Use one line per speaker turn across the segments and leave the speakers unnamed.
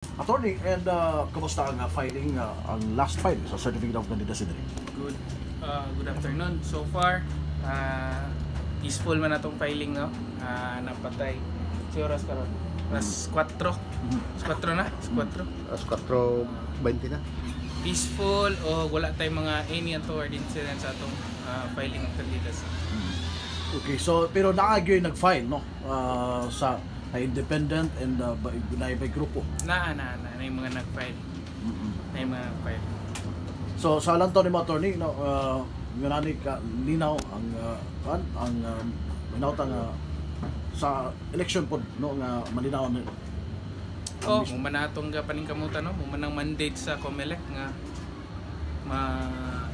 Attorney, and kumusta ang filing, ang last file sa Certificate of Candidacy?
Good afternoon. So far, peaceful man atong filing, no? Napatay. Si oras karon. Alas 4. Alas 4 na? Alas 4.
Alas 4:20 na.
Peaceful o wala tayong mga any untoward incidents sa atong filing of candidacy.
Okay, so pero naagyo yung nag-file, no? Sa independent and naibay grupo.
Na yung mga nag-file. Na yung mga nag-file.
So sa lang to ni mo, attorney, no, nganani ka linaw ang minawtang sa election pod, no, nga malinaw na
Mumanatong gapaning kamutan, no? Mumanang mandate sa COMELEC nga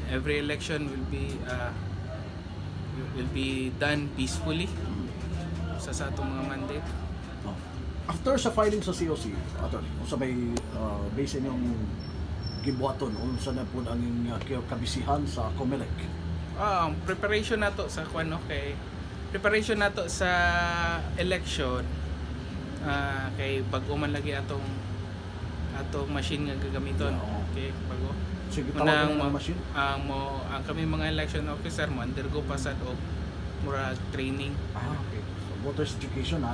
every election will be done peacefully sa atong mga mandate.
After sa filing sa COC, attorney, kung sabay base inyong gibuhaton unsa na po ang kabisihan sa COMELEC?
Preparation nato sa preparation nato sa election, kay bago man lagi atong machine nga gagamiton. Okay, bago.
Sige, tawag ang machine.
Ang kami mga election officer mo undergo pasad og mura training.
Okay. So voters education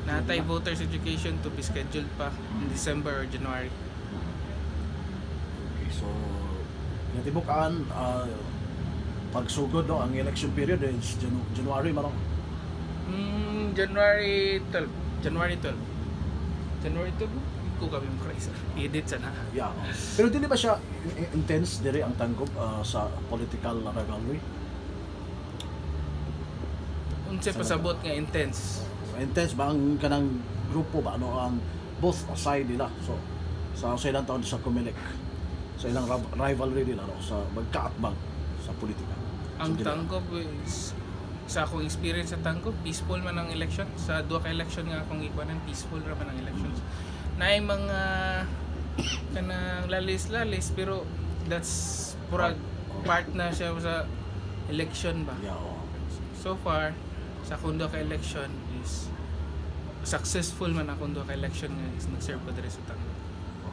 Natay voters education to be scheduled pa in December or January.
Okay, so natibukan pagsugod, no, ang election period is January marong.
January 12. January 12 ko kami makaisa. Edit sana.
Yeah. Pero dili ba siya intense dire ang tanggap sa political rivalry?
Unsa pasabot nga intense?
Intense ba ang kanang grupo ba, ano, ang both side nila? So sa ilang taon sa COMELEC, sa ilang rivalry nila, no, sa magkaatbang sa politika.
Ang tanggap is, sa akong experience sa tanggap, peaceful man ang election. Sa duha ka election nga akong ikuanan, peaceful ra man ang elections. Naay mga kanang lalis pero that's pura part na siya sa election ba.
Yeah,
So far sa akong duha ka election is successful man akong duha ka election nga is nag-serve ko diri sa tanggap.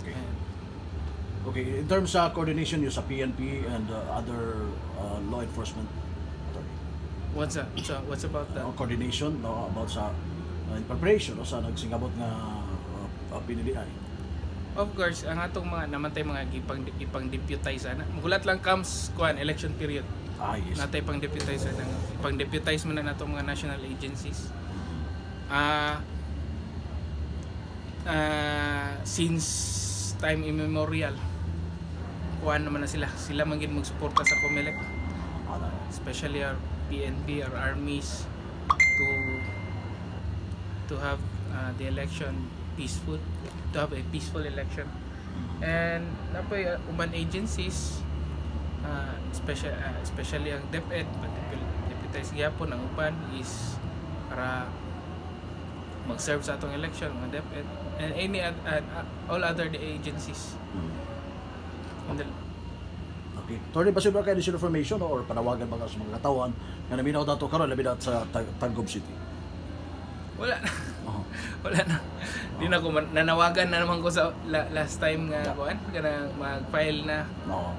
Okay. Okay, in terms sa coordination niyo sa PNP and other law enforcement,
What's about that?
coordination, no, about sa in preparation, no, sa nagsingabot nga PNDI.
Of course, ang atong mga namantay mga ipang-deputize ana. Mugulat lang comes election period.
Yes.
Natay pang-deputize ana. Ipang-deputize man na natong mga national agencies. Since time immemorial, kuan naman na sila. Sila man gid magsuporta sa COMELEC. Especially our PNP, our armies to have the election peaceful, to have a peaceful election. And napoy uban agencies, especially ang DepEd, deputize gyapon ang uban is para mag-serve sa atong election, mga DepEd and any all other agencies.
Okay. Attorney, basi ba kayo additional information, no, or panawagan ba sa mga katawan na naminaw dato karon labi na sa Tagum City?
Wala na. Wala na. Di na ko nanawagan na naman ko sa last time nga kuan kana mag-file na.
No.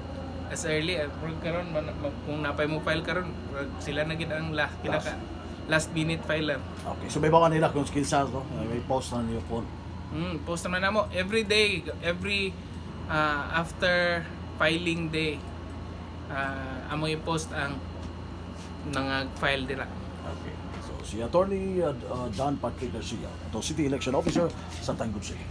As early karon kung napay mo file karon sila na gid ang last minute filer.
Okay. So may bawa nila kung kinsa, no, may post na niyo phone.
Post naman namo every day, after filing day. Amo i-post ang nangag-file dira.
Okay. So si Attorney Dan Patrick Garcia, City Election Officer sa Tagum City.